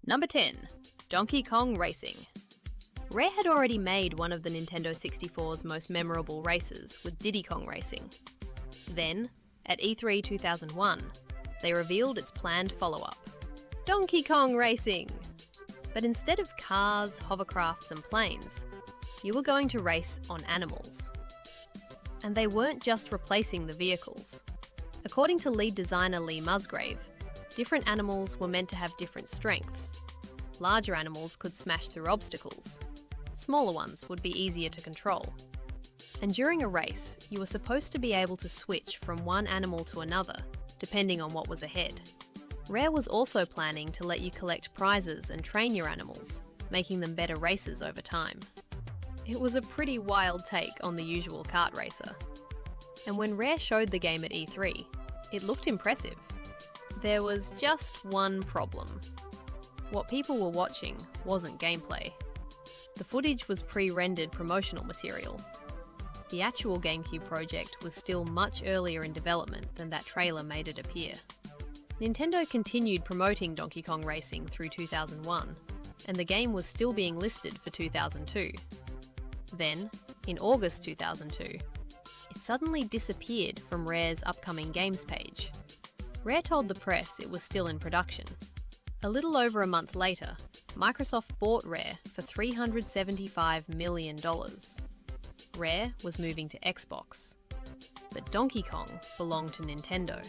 Number 10. Donkey Kong Racing. Rare had already made one of the Nintendo 64's most memorable races with Diddy Kong Racing. Then, at E3 2001, they revealed its planned follow-up, Donkey Kong Racing! But instead of cars, hovercrafts and planes, you were going to race on animals. And they weren't just replacing the vehicles. According to lead designer Lee Musgrave, different animals were meant to have different strengths. Larger animals could smash through obstacles. Smaller ones would be easier to control. And during a race, you were supposed to be able to switch from one animal to another, depending on what was ahead. Rare was also planning to let you collect prizes and train your animals, making them better racers over time. It was a pretty wild take on the usual kart racer. And when Rare showed the game at E3, it looked impressive. There was just one problem. What people were watching wasn't gameplay. The footage was pre-rendered promotional material. The actual GameCube project was still much earlier in development than that trailer made it appear. Nintendo continued promoting Donkey Kong Racing through 2001, and the game was still being listed for 2002. Then, in August 2002, it suddenly disappeared from Rare's upcoming games page. Rare told the press it was still in production. A little over a month later, Microsoft bought Rare for $375 million. Rare was moving to Xbox, but Donkey Kong belonged to Nintendo.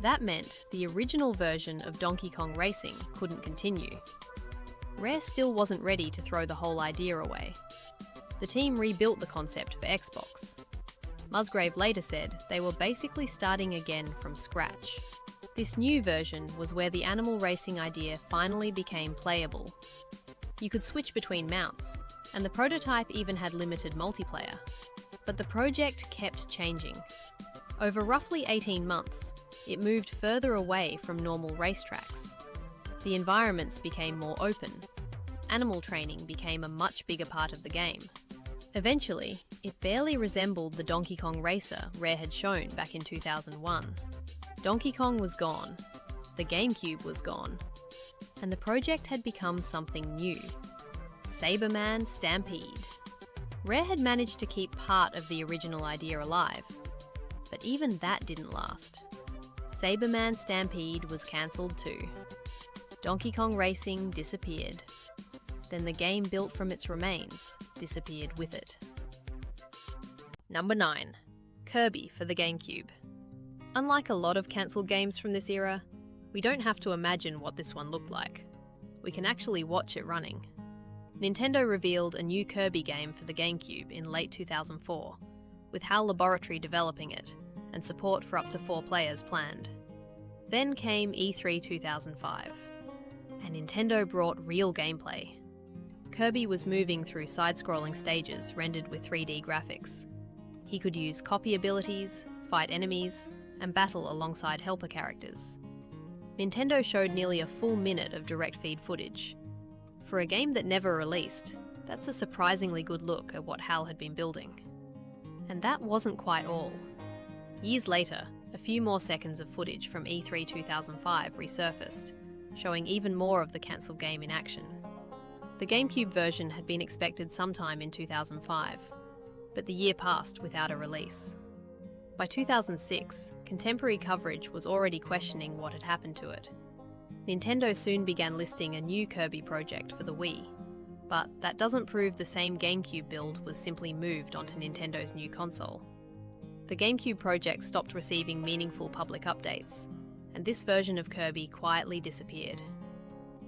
That meant the original version of Donkey Kong Racing couldn't continue. Rare still wasn't ready to throw the whole idea away. The team rebuilt the concept for Xbox. Musgrave later said they were basically starting again from scratch. This new version was where the animal racing idea finally became playable. You could switch between mounts, and the prototype even had limited multiplayer. But the project kept changing. Over roughly 18 months, it moved further away from normal racetracks. The environments became more open. Animal training became a much bigger part of the game. Eventually, it barely resembled the Donkey Kong Racer Rare had shown back in 2001. Donkey Kong was gone, the GameCube was gone, and the project had become something new. Saberman Stampede. Rare had managed to keep part of the original idea alive, but even that didn't last. Saberman Stampede was cancelled too. Donkey Kong Racing disappeared. Then the game built from its remains disappeared with it. Number 9. Kirby for the GameCube. Unlike a lot of cancelled games from this era, we don't have to imagine what this one looked like. We can actually watch it running. Nintendo revealed a new Kirby game for the GameCube in late 2004, with HAL Laboratory developing it, and support for up to 4 players planned. Then came E3 2005, and Nintendo brought real gameplay. Kirby was moving through side-scrolling stages rendered with 3D graphics. He could use copy abilities, fight enemies, and battle alongside helper characters. Nintendo showed nearly a full minute of direct feed footage. For a game that never released, that's a surprisingly good look at what HAL had been building. And that wasn't quite all. Years later, a few more seconds of footage from E3 2005 resurfaced, showing even more of the cancelled game in action. The GameCube version had been expected sometime in 2005, but the year passed without a release. By 2006, contemporary coverage was already questioning what had happened to it. Nintendo soon began listing a new Kirby project for the Wii, but that doesn't prove the same GameCube build was simply moved onto Nintendo's new console. The GameCube project stopped receiving meaningful public updates, and this version of Kirby quietly disappeared.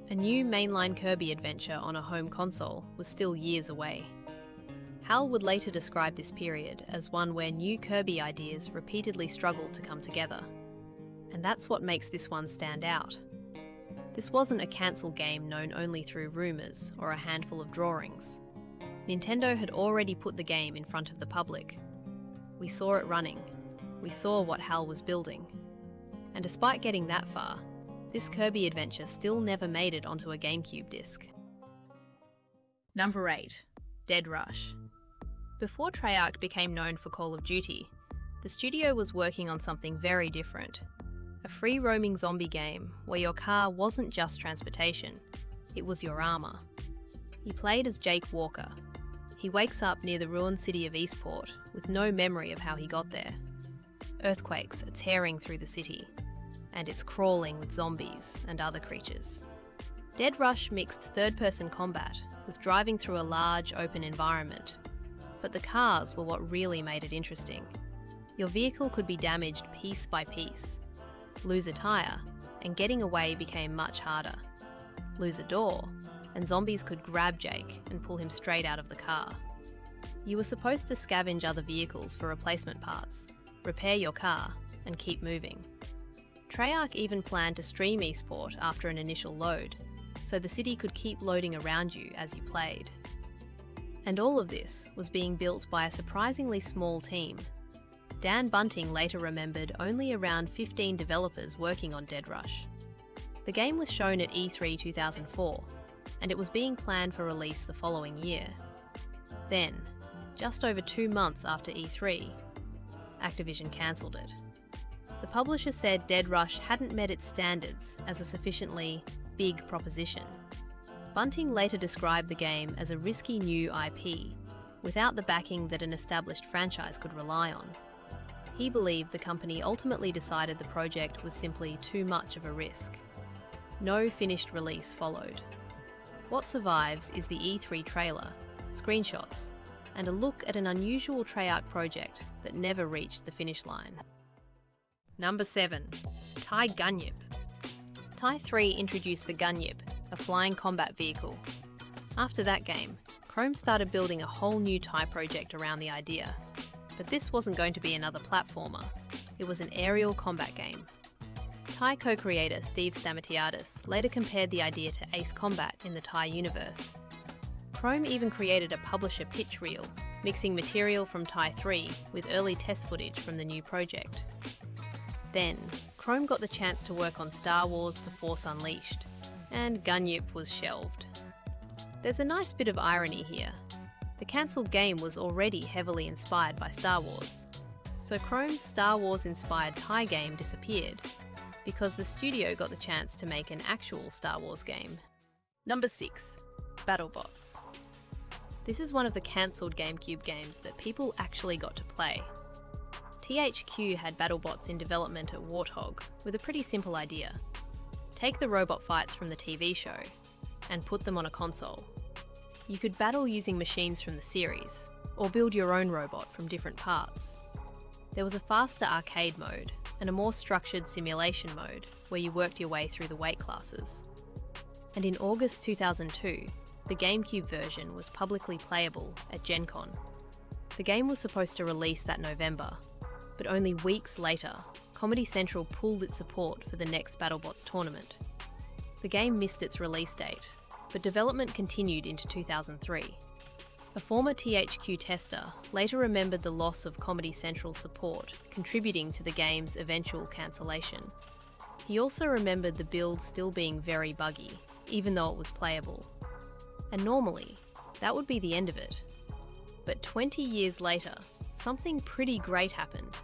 A new mainline Kirby adventure on a home console was still years away. HAL would later describe this period as one where new Kirby ideas repeatedly struggled to come together. And that's what makes this one stand out. This wasn't a cancelled game known only through rumours or a handful of drawings. Nintendo had already put the game in front of the public. We saw it running. We saw what HAL was building. And despite getting that far, this Kirby adventure still never made it onto a GameCube disc. Number 8. Dead Rush. Before Treyarch became known for Call of Duty, the studio was working on something very different. a free-roaming zombie game where your car wasn't just transportation, it was your armour. You played as Jake Walker. He wakes up near the ruined city of Eastport with no memory of how he got there. Earthquakes are tearing through the city, and it's crawling with zombies and other creatures. Dead Rush mixed third-person combat with driving through a large, open environment. But the cars were what really made it interesting. Your vehicle could be damaged piece by piece. Lose a tyre, and getting away became much harder. Lose a door, and zombies could grab Jake and pull him straight out of the car. You were supposed to scavenge other vehicles for replacement parts, repair your car, and keep moving. Treyarch even planned to stream Eastport after an initial load, so the city could keep loading around you as you played. And all of this was being built by a surprisingly small team. Dan Bunting later remembered only around 15 developers working on Dead Rush. The game was shown at E3 2004, and it was being planned for release the following year. Then, just over 2 months after E3, Activision cancelled it. The publisher said Dead Rush hadn't met its standards as a sufficiently big proposition. Bunting later described the game as a risky new IP, without the backing that an established franchise could rely on. He believed the company ultimately decided the project was simply too much of a risk. No finished release followed. What survives is the E3 trailer, screenshots, and a look at an unusual Treyarch project that never reached the finish line. Number 7. TIE GUNYIP. TIE 3 introduced the GUNYIP, a flying combat vehicle. After that game, Chrome started building a whole new TIE project around the idea. But this wasn't going to be another platformer. It was an aerial combat game. TIE co-creator Steve Stamatiadis later compared the idea to Ace Combat in the TIE universe. Chrome even created a publisher pitch reel, mixing material from TIE 3 with early test footage from the new project. Then, Chrome got the chance to work on Star Wars: The Force Unleashed, and GUNYIP was shelved. There's a nice bit of irony here. The cancelled game was already heavily inspired by Star Wars, so Chrome's Star Wars-inspired TIE game disappeared, because the studio got the chance to make an actual Star Wars game. Number 6. BattleBots. This is one of the cancelled GameCube games that people actually got to play. THQ had BattleBots in development at Warthog with a pretty simple idea. Take the robot fights from the TV show and put them on a console. You could battle using machines from the series, or build your own robot from different parts. There was a faster arcade mode and a more structured simulation mode where you worked your way through the weight classes. And in August 2002, the GameCube version was publicly playable at Gen Con. The game was supposed to release that November, but only weeks later, Comedy Central pulled its support for the next BattleBots tournament. The game missed its release date, but development continued into 2003. A former THQ tester later remembered the loss of Comedy Central's support, contributing to the game's eventual cancellation. He also remembered the build still being very buggy, even though it was playable. And normally, that would be the end of it. But 20 years later, something pretty great happened.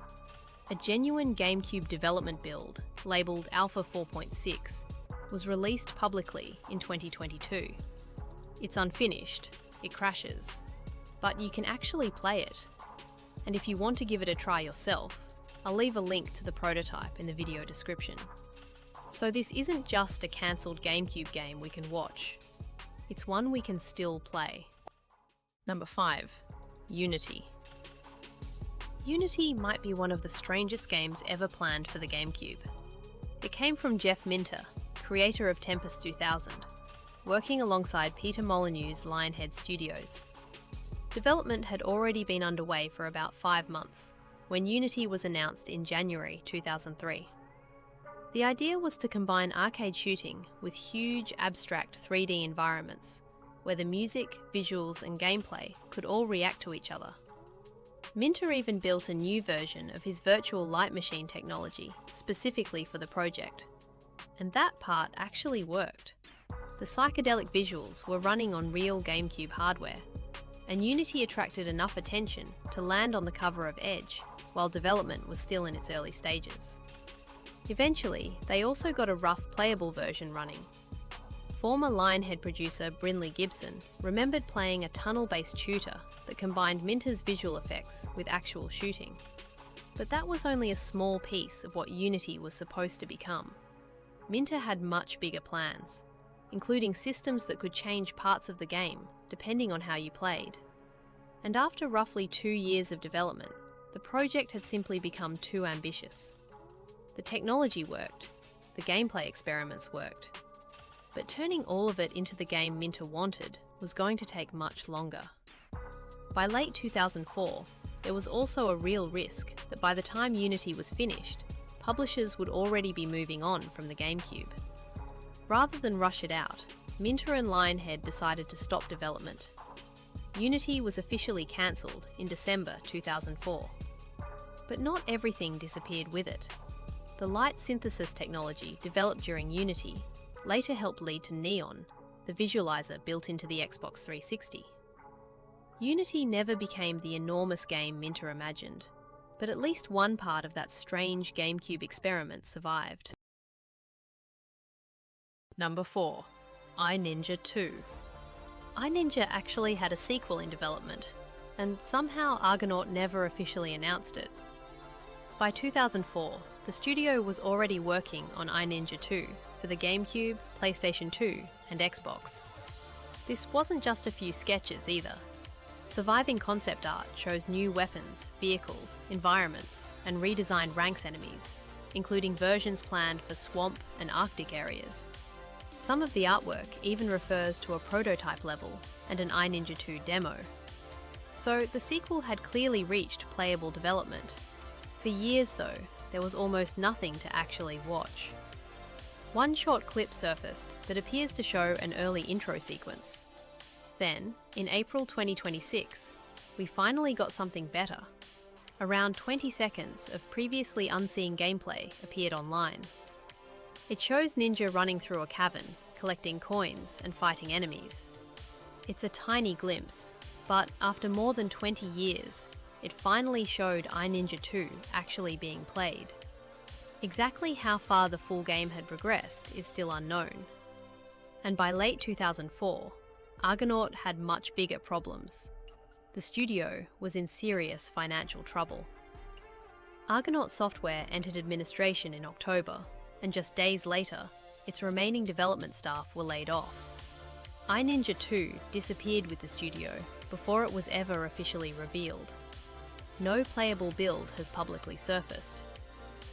A genuine GameCube development build, labelled Alpha 4.6, was released publicly in 2022. It's unfinished, it crashes, but you can actually play it. And if you want to give it a try yourself, I'll leave a link to the prototype in the video description. So this isn't just a cancelled GameCube game we can watch, it's one we can still play. Number 5. Unity. Unity might be one of the strangest games ever planned for the GameCube. It came from Jeff Minter, creator of Tempest 2000, working alongside Peter Molyneux's Lionhead Studios. Development had already been underway for about 5 months, when Unity was announced in January 2003. The idea was to combine arcade shooting with huge, abstract 3D environments, where the music, visuals, and gameplay could all react to each other. Minter even built a new version of his virtual light machine technology specifically for the project. And that part actually worked. The psychedelic visuals were running on real GameCube hardware, and Unity attracted enough attention to land on the cover of Edge, while development was still in its early stages. Eventually, they also got a rough playable version running. Former Lionhead producer Brinley Gibson remembered playing a tunnel-based shooter that combined Minter's visual effects with actual shooting. But that was only a small piece of what Unity was supposed to become. Minter had much bigger plans, including systems that could change parts of the game depending on how you played. And after roughly 2 years of development, the project had simply become too ambitious. The technology worked, the gameplay experiments worked, but turning all of it into the game Minter wanted was going to take much longer. By late 2004, there was also a real risk that by the time Unity was finished, publishers would already be moving on from the GameCube. Rather than rush it out, Minter and Lionhead decided to stop development. Unity was officially cancelled in December 2004. But not everything disappeared with it. The light synthesis technology developed during Unity later helped lead to Neon, the visualizer built into the Xbox 360. Unity never became the enormous game Minter imagined, but at least one part of that strange GameCube experiment survived. Number 4. iNinja 2. iNinja actually had a sequel in development, and somehow Argonaut never officially announced it. By 2004, the studio was already working on iNinja 2 for the GameCube, PlayStation 2, and Xbox. This wasn't just a few sketches either. Surviving concept art shows new weapons, vehicles, environments, and redesigned ranks enemies, including versions planned for swamp and Arctic areas. Some of the artwork even refers to a prototype level and an iNinja 2 demo. So the sequel had clearly reached playable development. For years though, there was almost nothing to actually watch. One short clip surfaced that appears to show an early intro sequence. Then, in April 2026, we finally got something better. Around 20 seconds of previously unseen gameplay appeared online. It shows Ninja running through a cavern, collecting coins and fighting enemies. It's a tiny glimpse, but after more than 20 years, it finally showed iNinja 2 actually being played. Exactly how far the full game had progressed is still unknown. And by late 2004, Argonaut had much bigger problems. The studio was in serious financial trouble. Argonaut Software entered administration in October, and just days later, its remaining development staff were laid off. iNinja 2 disappeared with the studio before it was ever officially revealed. No playable build has publicly surfaced.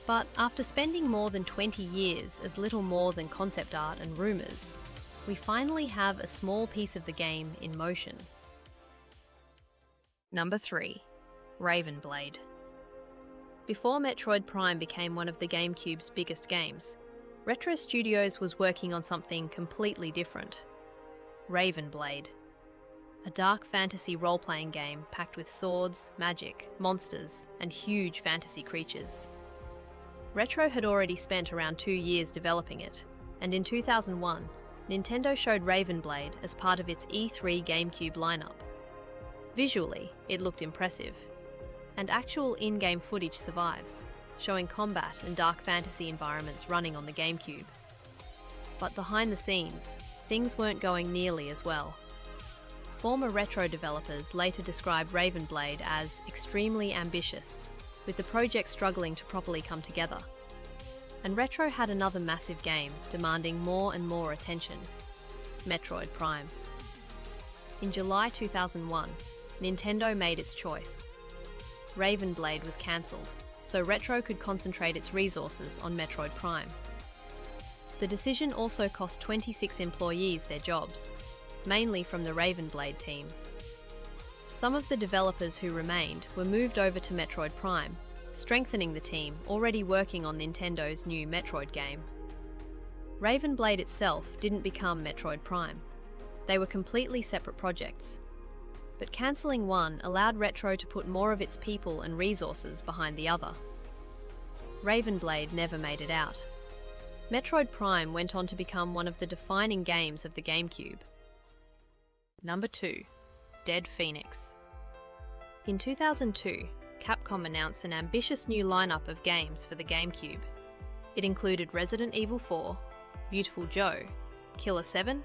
But after spending more than 20 years as little more than concept art and rumours, we finally have a small piece of the game in motion. Number 3. Ravenblade. Before Metroid Prime became one of the GameCube's biggest games, Retro Studios was working on something completely different. Ravenblade. A dark fantasy role-playing game packed with swords, magic, monsters, and huge fantasy creatures. Retro had already spent around 2 years developing it, and in 2001, Nintendo showed Ravenblade as part of its E3 GameCube lineup. Visually, it looked impressive, and actual in-game footage survives, showing combat and dark fantasy environments running on the GameCube. But behind the scenes, things weren't going nearly as well. Former Retro developers later described Ravenblade as extremely ambitious, with the project struggling to properly come together. And Retro had another massive game demanding more and more attention: Metroid Prime. In July 2001, Nintendo made its choice. Ravenblade was cancelled, so Retro could concentrate its resources on Metroid Prime. The decision also cost 26 employees their jobs, mainly from the Ravenblade team. Some of the developers who remained were moved over to Metroid Prime, strengthening the team already working on Nintendo's new Metroid game. Ravenblade itself didn't become Metroid Prime. They were completely separate projects. But cancelling one allowed Retro to put more of its people and resources behind the other. Ravenblade never made it out. Metroid Prime went on to become one of the defining games of the GameCube. Number 2. Dead Phoenix. In 2002, Capcom announced an ambitious new lineup of games for the GameCube. It included Resident Evil 4, Beautiful Joe, Killer 7,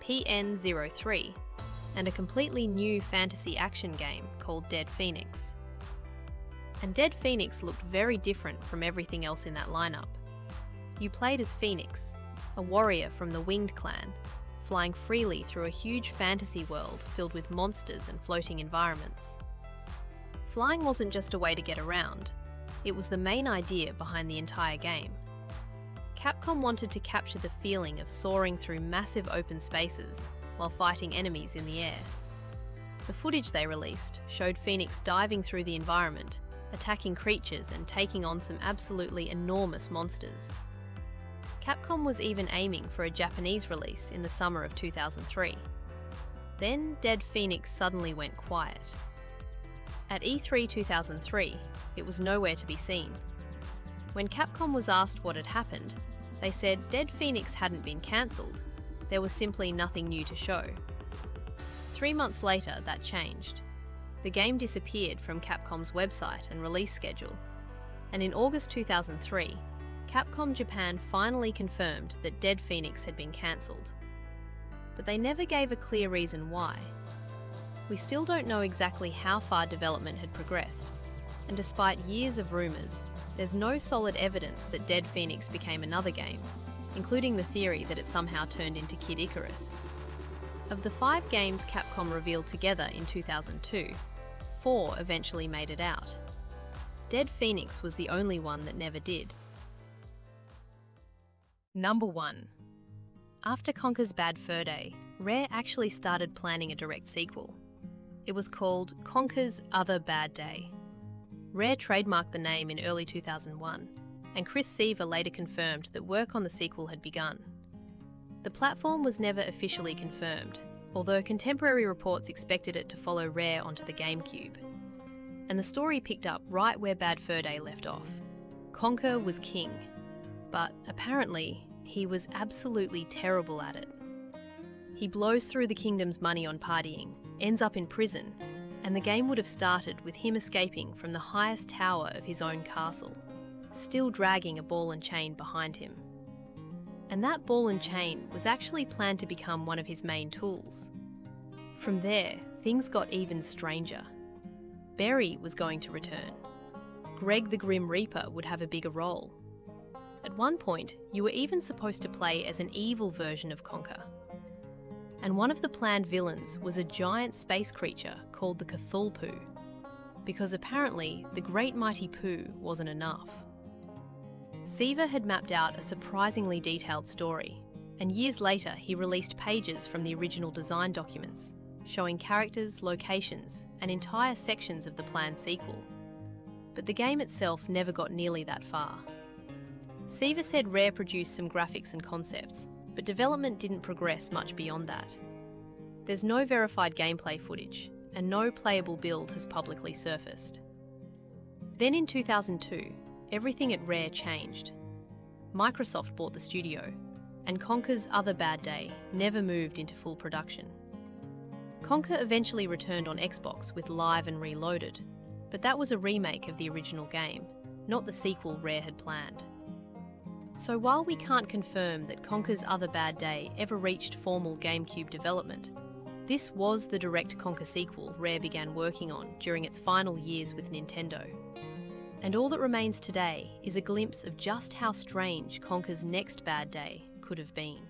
PN03, and a completely new fantasy action game called Dead Phoenix. And Dead Phoenix looked very different from everything else in that lineup. You played as Phoenix, a warrior from the Winged clan, flying freely through a huge fantasy world filled with monsters and floating environments. Flying wasn't just a way to get around, it was the main idea behind the entire game. Capcom wanted to capture the feeling of soaring through massive open spaces while fighting enemies in the air. The footage they released showed Phoenix diving through the environment, attacking creatures and taking on some absolutely enormous monsters. Capcom was even aiming for a Japanese release in the summer of 2003. Then Dead Phoenix suddenly went quiet. At E3 2003, it was nowhere to be seen. When Capcom was asked what had happened, they said Dead Phoenix hadn't been cancelled, there was simply nothing new to show. 3 months later, that changed. The game disappeared from Capcom's website and release schedule, and in August 2003, Capcom Japan finally confirmed that Dead Phoenix had been cancelled. But they never gave a clear reason why. We still don't know exactly how far development had progressed, and despite years of rumours, there's no solid evidence that Dead Phoenix became another game, including the theory that it somehow turned into Kid Icarus. Of the 5 games Capcom revealed together in 2002, 4 eventually made it out. Dead Phoenix was the only one that never did. Number 1. After Conker's Bad Fur Day, Rare actually started planning a direct sequel. It was called Conker's Other Bad Day. Rare trademarked the name in early 2001, and Chris Seaver later confirmed that work on the sequel had begun. The platform was never officially confirmed, although contemporary reports expected it to follow Rare onto the GameCube. And the story picked up right where Bad Fur Day left off. Conker was king, but apparently he was absolutely terrible at it. He blows through the kingdom's money on partying, ends up in prison, and the game would have started with him escaping from the highest tower of his own castle, still dragging a ball and chain behind him. And that ball and chain was actually planned to become one of his main tools. From there, things got even stranger. Barry was going to return. Greg the Grim Reaper would have a bigger role. At one point, you were even supposed to play as an evil version of Conker. And one of the planned villains was a giant space creature called the Cthulhu, because apparently the Great Mighty Pooh wasn't enough. Seaver had mapped out a surprisingly detailed story, and years later he released pages from the original design documents, showing characters, locations, and entire sections of the planned sequel. But the game itself never got nearly that far. Seaver said Rare produced some graphics and concepts, but development didn't progress much beyond that. There's no verified gameplay footage, and no playable build has publicly surfaced. Then in 2002, everything at Rare changed. Microsoft bought the studio, and Conker's Other Bad Day never moved into full production. Conker eventually returned on Xbox with Live and Reloaded, but that was a remake of the original game, not the sequel Rare had planned. So while we can't confirm that Conker's Other Bad Day ever reached formal GameCube development, this was the direct Conker sequel Rare began working on during its final years with Nintendo. And all that remains today is a glimpse of just how strange Conker's next bad day could have been.